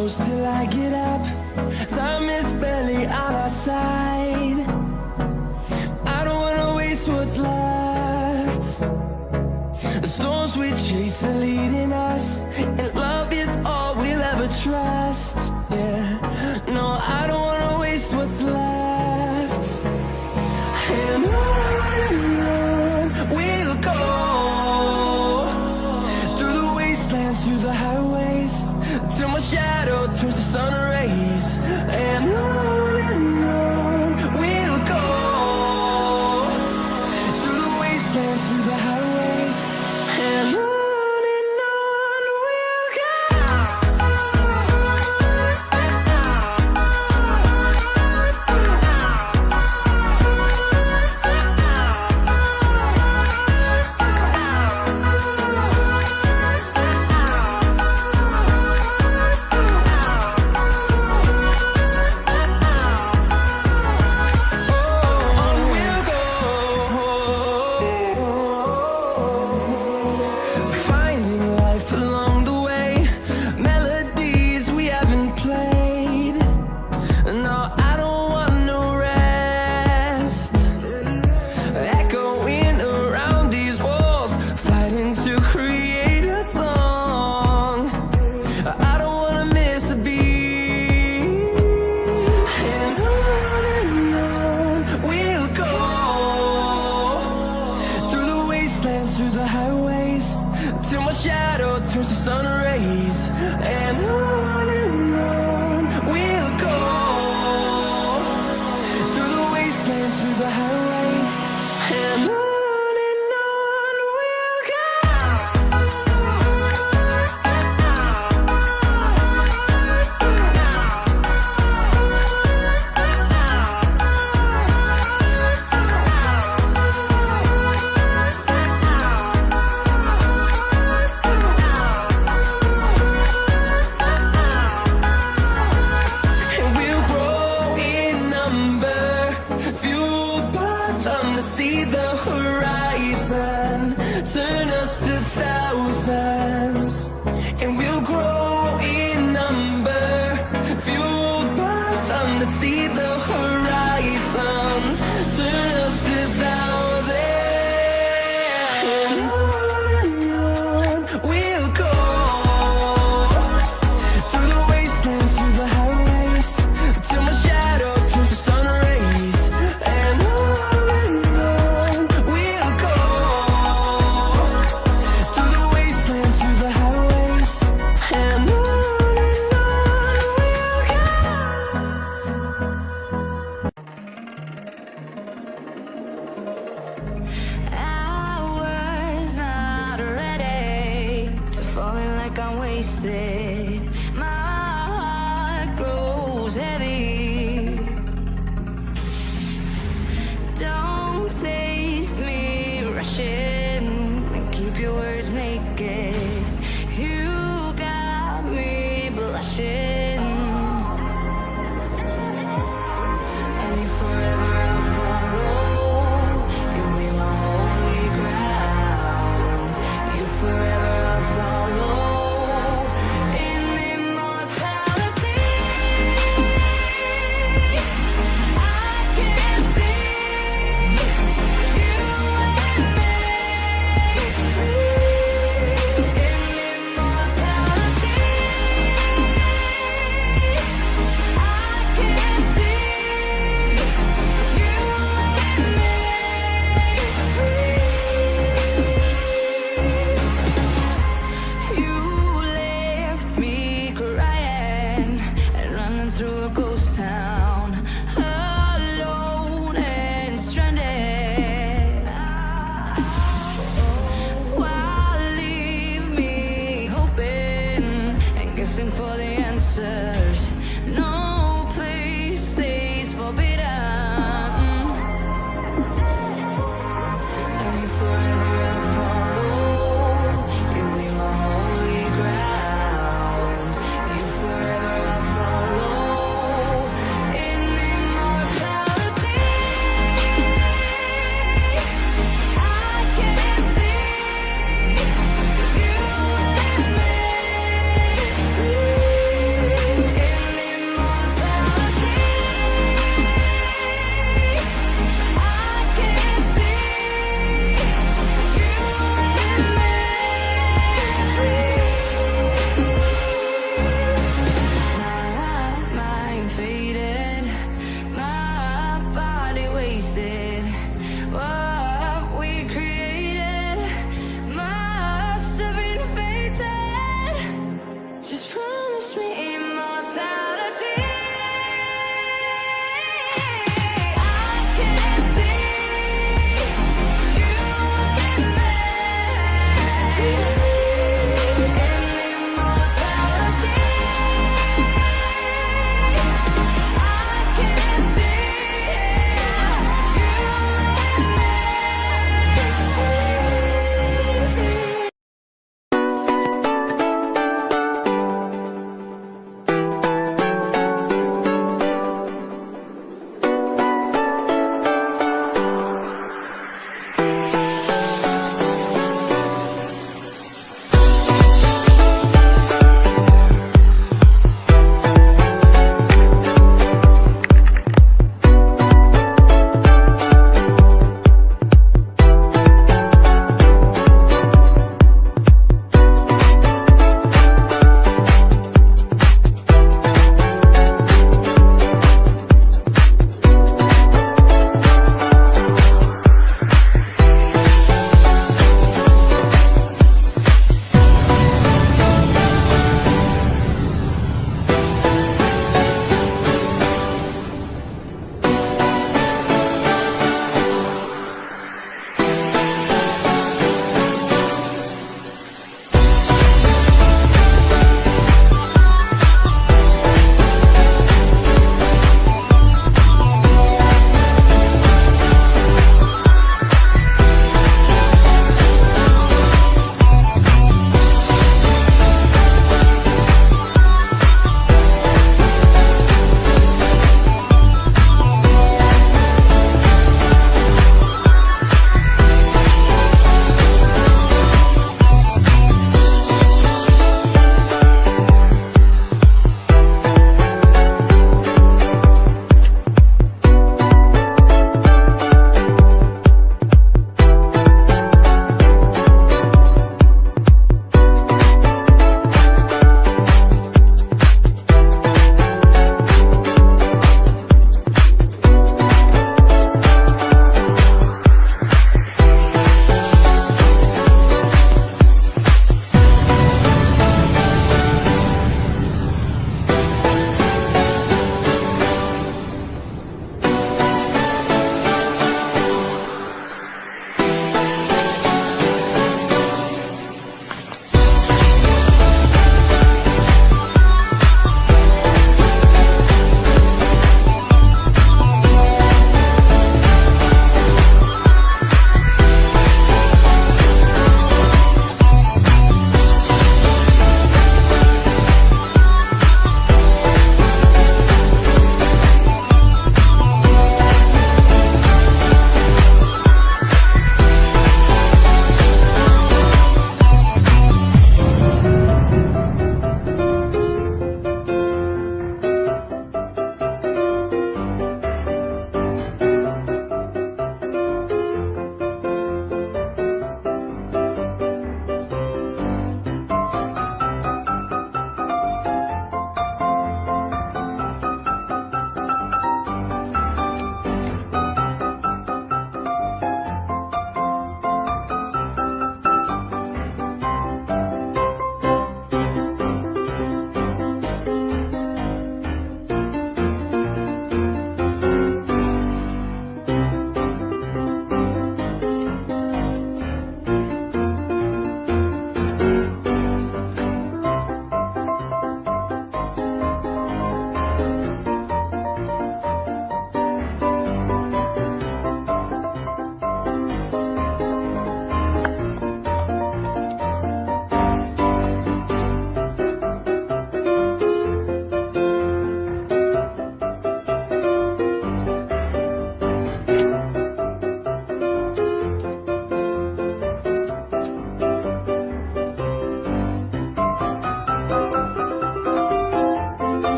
close till I get up. Time is barely on our side. I don't wanna waste what's left. The storms we chase are leading us, and love is all we'll ever trust. Yeah, no, I don't wanna waste what's left. And on we'll go, through the wastelands, through the highways, till my shadow turns to sun rays. And on we'll go, through the wastelands, through the highways, and on we'll go. Finding life along the way, melodies we haven't played. No, I don't want no rest. Echoing around these walls, fighting to create a song. I don't wanna miss a beat. And on we'll go, through the wastelands, through the highways, till my shadow turns to sun rays. And on we'll go, through the wastelands, through the highways, and on we'll go. And we'll grow in number, fueled by them to see the horizon, turn us to thousands. And we'll grow in number, fueled by them to see the horizon.